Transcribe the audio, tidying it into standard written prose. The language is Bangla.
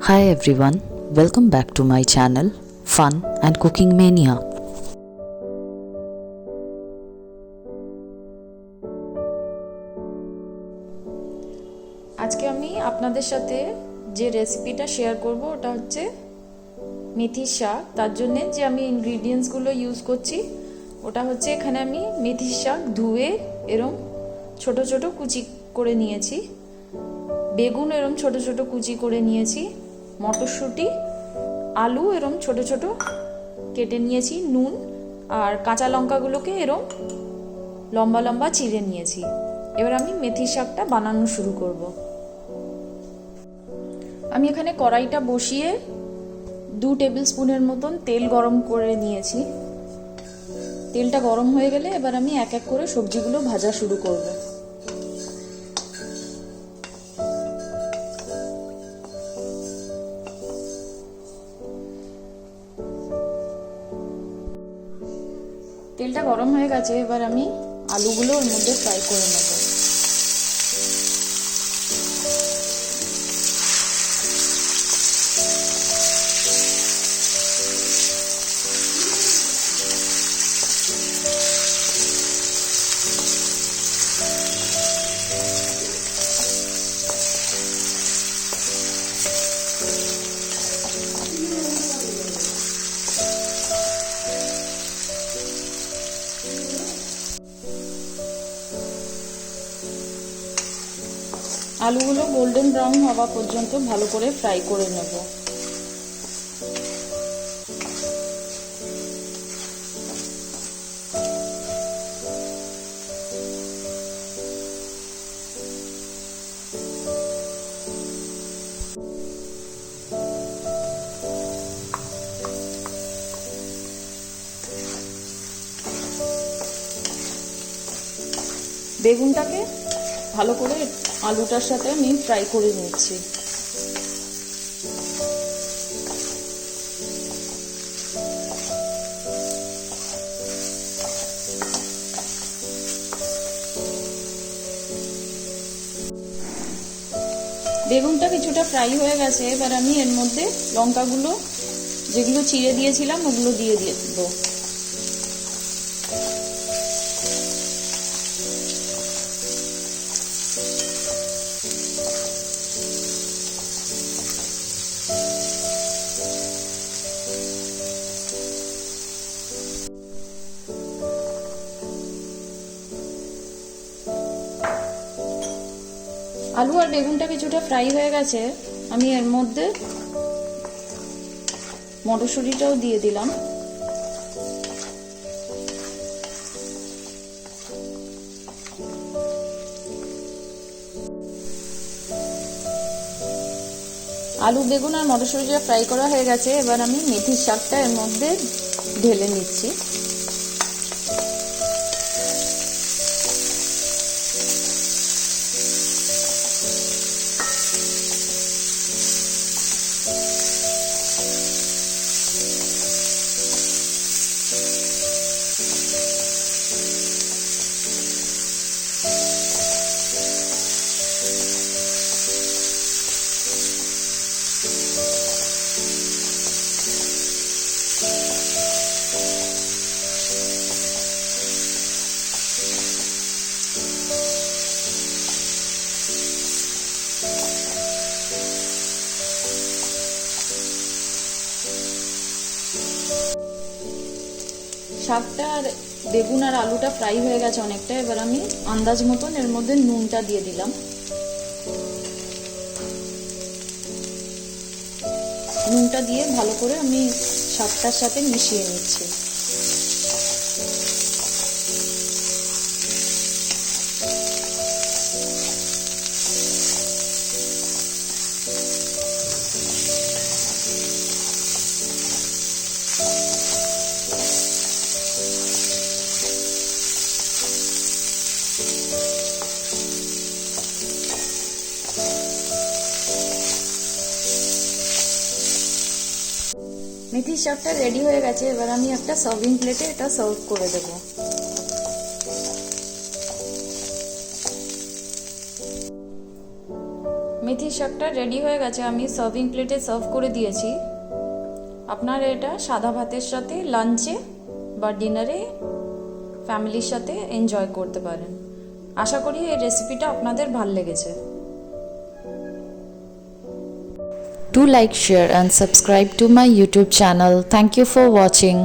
Hi everyone, welcome back to my channel Fun and Cooking Mania. আজকে আমি আপনাদের সাথে যে রেসিপিটা শেয়ার করব ওটা হচ্ছে মেথি শাক। তার জন্য যে আমি ইনগ্রেডিয়েন্টসগুলো ইউজ করছি ওটা হচ্ছে এখানে আমি মেথি শাক ধুয়ে এরম ছোট ছোট কুচি করে নিয়েছি, বেগুন এরম ছোট ছোট কুচি করে নিয়েছি, মটরশুঁটি, আলু এরম ছোট ছোট কেটে নিয়েছি, নুন আর কাঁচা লঙ্কাগুলোকে এরম লম্বা লম্বা চিড়ে নিয়েছি। এবার আমি মেথি শাকটা বানানো শুরু করব। আমি এখানে কড়াইটা বসিয়ে 2 টেবিল স্পুনের মতন তেল গরম করে নিয়েছি। তেলটা গরম হয়ে গেলে এবার আমি এক এক করে সবজিগুলো ভাজা শুরু করব। তেলটা গরম হয়ে গেছে, এবার আমি আলুগুলো ওর মধ্যে ফ্রাই করে নেব। আলুগুলো গোল্ডেন ব্রাউন হওয়া পর্যন্ত ভালো করে ফ্রাই করে নেব। বেগুনটাকে ভালো করে আলুটার সাথে আমি ফ্রাই করে নিচ্ছি। বেগুনটা কিছুটা ফ্রাই হয়ে গেছে, এবার আমি এর মধ্যে লঙ্কাগুলো যেগুলো চিড়ে দিয়েছিলাম ওগুলো দিয়ে দেবো। আলু আর বেগুনটা কিছুটা ফ্রাই হয়ে গেছে, আমি এর মধ্যে মটরশুঁটিটাও দিয়ে দিলাম। আলু, বেগুন আর মটরশুঁটিটা ফ্রাই করা হয়ে গেছে, এবার আমি মেথির শাকটা এর মধ্যে ঢেলে নিচ্ছি। শাকটা আর বেগুন আর আলুটা ফ্রাই হয়ে গেছে অনেকটা, এবার আমি আন্দাজ মতন এর মধ্যে নুনটা দিয়ে দিলাম। নুনটা দিয়ে ভালো করে আমি শাকটার সাথে মিশিয়ে নিচ্ছি। মেথির শাকটা রেডি হয়ে গেছে, এবার আমি একটা সার্ভিং প্লেটে এটা সার্ভ করে দেব। মেথি মেথি শাকটা রেডি হয়ে গেছে, আমি সার্ভিং প্লেটে সার্ভ করে দিয়েছি। আপনারা এটা সাদা ভাতের সাথে, লাঞ্চে বা ডিনারে ফ্যামিলির সাথে এনজয় করতে পারেন। আশা করি এই রেসিপিটা আপনাদের ভালো লেগেছে। Do like, share and subscribe to my YouTube channel. Thank you for watching.